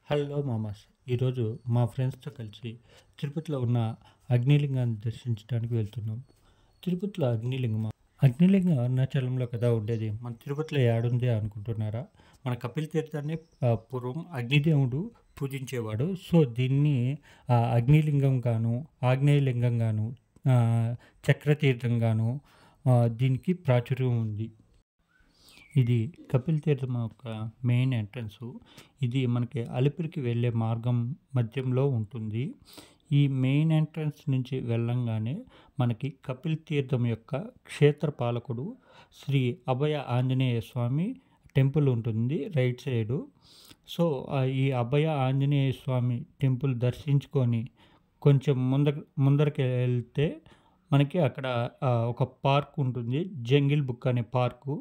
Hello మామాస్. ఈరోజు మా ఫ్రెండ్స్‌తో కలిసి తిరుపతిలో ఉన్న అగ్నిలింగాన్ని దర్శించడానికి వెళ్తున్నాం. తిరుపతిలో అగ్నిలింగం అరుణాచలంలో కదా ఉండేది. మన తిరుపతిలో ఏడుంది అనుకుంటున్నారా? మన కపిల్ తీర్థాన్ని పూర్వం అగ్నిదేవుడు పూజించేవాడు. సో, దీన్ని అగ్నిలింగం గాను, ఆగ్నేయలింగం గాను, చక్రతీర్థం గాను దీనికి ప్రాచుర్యం ఉంది. ఇది కపిల్ తీర్థం యొక్క మెయిన్ ఎంట్రన్సు. ఇది మనకి అలిపిరికి వెళ్ళే మార్గం మధ్యంలో ఉంటుంది. ఈ మెయిన్ ఎంట్రన్స్ నుంచి వెళ్ళంగానే మనకి కపిల్ తీర్థం యొక్క క్షేత్ర పాలకుడు శ్రీ అభయ ఆంజనేయ స్వామి టెంపుల్ ఉంటుంది రైట్ సైడు. సో, ఈ అభయ ఆంజనేయ స్వామి టెంపుల్ దర్శించుకొని కొంచెం ముందరికి వెళ్తే మనకి అక్కడ ఒక పార్క్ ఉంటుంది. జంగిల్ బుక్ అనే పార్కు.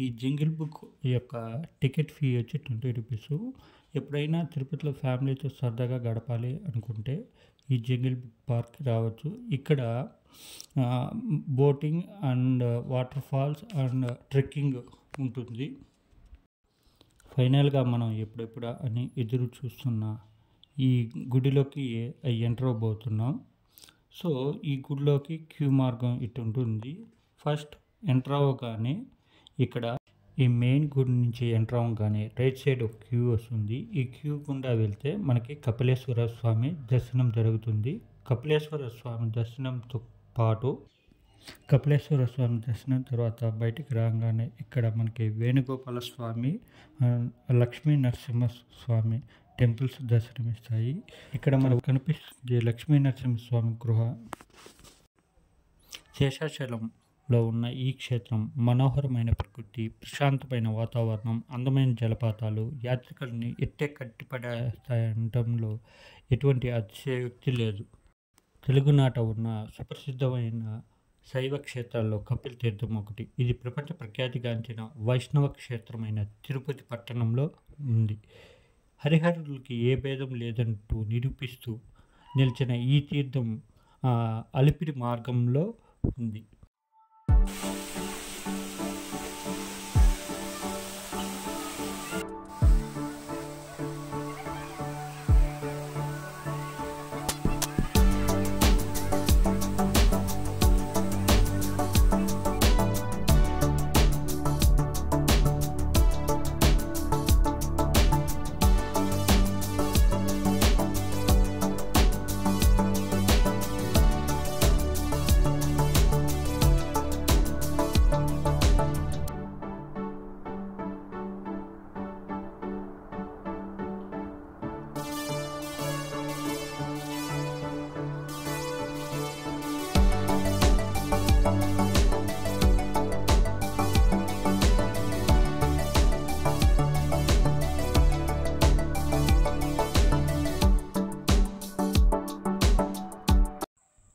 ఈ జంగిల్ బుక్ యొక్క టికెట్ ఫీ వచ్చి 20 రూపీసు. ఎప్పుడైనా తిరుపతిలో ఫ్యామిలీతో సరదాగా గడపాలి అనుకుంటే ఈ జంగిల్ బుక్ పార్క్‌కి రావచ్చు. ఇక్కడ boating and water falls and trekking ఉంటుంది. ఫైనల్‌గా మనం ఎప్పుడెప్పుడా అని ఎదురు చూస్తున్న ఈ గుడిలోకి ఎంటర్ అవ్వబోతున్నాం. సో, ఈ గుడిలోకి క్యూ మార్గం ఇటు ఉంటుంది. ఫస్ట్ ఎంటర్ అవ్వగానే ఇక్కడ ఈ మెయిన్ గుడి నుంచి ఎంటర్ అవ్వగానే రైట్ సైడ్ ఒక క్యూ వస్తుంది. ఈ క్యూ గుండా వెళ్తే మనకి కపిలేశ్వర స్వామి దర్శనం జరుగుతుంది. కపిలేశ్వర స్వామి దర్శనంతో పాటు కపిలేశ్వర స్వామి దర్శనం తర్వాత బయటికి రాగానే ఇక్కడ మనకి వేణుగోపాల స్వామి, లక్ష్మీ నరసింహ స్వామి టెంపుల్స్ దర్శనమిస్తాయి. ఇక్కడ మనకు కనిపిస్తుంది లక్ష్మీ నరసింహస్వామి గృహ. శేషాచలంలో ఉన్న ఈ క్షేత్రం మనోహరమైన ప్రకృతి, ప్రశాంతమైన వాతావరణం, అందమైన జలపాతాలు యాత్రికులని ఎట్టే కట్టిపడేస్తాయనటంలో ఎటువంటి అతిశయోక్తి లేదు. తెలుగునాట ఉన్న సుప్రసిద్ధమైన శైవ క్షేత్రాల్లో కపిల్ తీర్థం ఒకటి. ఇది ప్రపంచ ప్రఖ్యాతిగాంచిన వైష్ణవ క్షేత్రమైన తిరుపతి పట్టణంలో ఉంది. హరిహరులకి ఏ భేదం లేదంటూ నిరూపిస్తూ నిలిచిన ఈ తీర్థం అలిపిరి మార్గంలో ఉంది.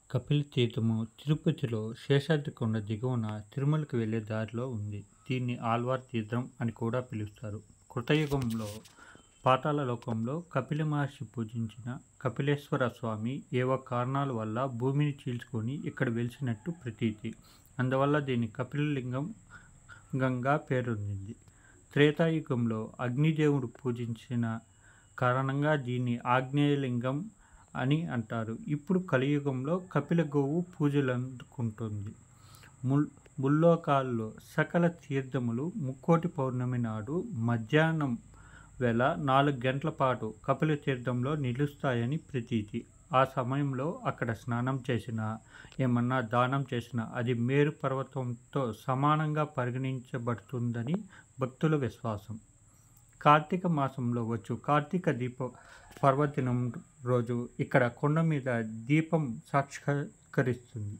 కపిల్ తీర్థము తిరుపతిలో శేషాద్రి కొండ దిగువన తిరుమలకి వెళ్ళే దారిలో ఉంది. దీన్ని ఆళ్వార్ తీర్థం అని కూడా పిలుస్తారు. కృతయుగంలో పాతాళ లోకంలో కపిల మహర్షి పూజించిన కపిలేశ్వర స్వామి ఏవో కారణాల వల్ల భూమిని చీల్చుకొని ఇక్కడ వెలిసినట్టు ప్రతీతి. అందువల్ల దీన్ని కపిలలింగంగా పేరొందింది. త్రేతాయుగంలో అగ్నిదేవుడు పూజించిన కారణంగా దీన్ని ఆగ్నేయలింగం అని అంటారు. ఇప్పుడు కలియుగంలో కపిల గోవు పూజలందుకుంటుంది. ముల్లోకాల్లో సకల తీర్థములు ముక్కోటి పౌర్ణమి నాడు మధ్యాహ్నం వేళ 4 గంటల పాటు కపిల తీర్థంలో నిలుస్తాయని ప్రతీతి. ఆ సమయంలో అక్కడ స్నానం చేసినా, ఏమన్నా దానం చేసినా అది మేరు పర్వతంతో సమానంగా పరిగణించబడుతుందని భక్తుల విశ్వాసం. కార్తీక మాసంలో వచ్చు కార్తీక దీప పర్వదినం రోజు ఇక్కడ కొండ మీద దీపం సాక్షాత్కరిస్తుంది.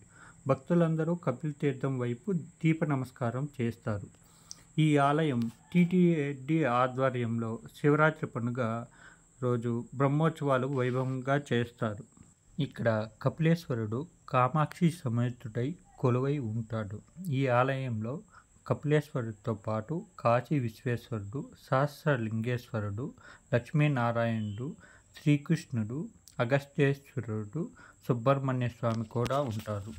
భక్తులందరూ కపిల్ తీర్థం వైపు దీప నమస్కారం చేస్తారు. ఈ ఆలయం టీటీడీ ఆధ్వర్యంలో శివరాత్రి పండుగ రోజు బ్రహ్మోత్సవాలు వైభవంగా చేస్తారు. ఇక్కడ కపిలేశ్వరుడు కామాక్షి సమేతుడై కొలువై ఉంటాడు. ఈ ఆలయంలో కపిలేశ్వరుడితో పాటు కాశీ విశ్వేశ్వరుడు, సహస్రలింగేశ్వరుడు, లక్ష్మీనారాయణుడు, శ్రీకృష్ణుడు, అగస్త్యేశ్వరుడు, సుబ్రహ్మణ్య స్వామి కూడా ఉంటారు.